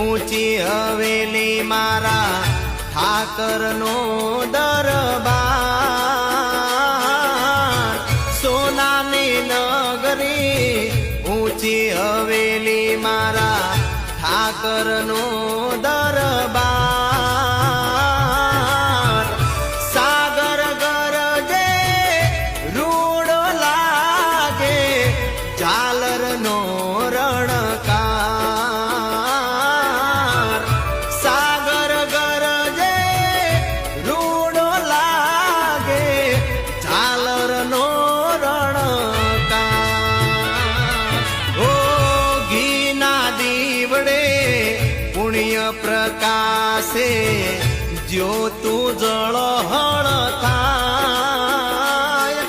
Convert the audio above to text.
ઊંચી હવેલી મારા ઠાકરનો દરબાર સોનાની નગરી ઊંચી હવેલી મારા ઠાકરનો દરબાર સાગર ગરજે રૂડો લાગે ઝાલરનો રણકાર સાગર ગરજે રૂડો લાગે ઝાલરનો રણકાર ઓ ઘીના દીવડે પુણ્ય પ્રકાશે જ્યોતું જળ હળ થાય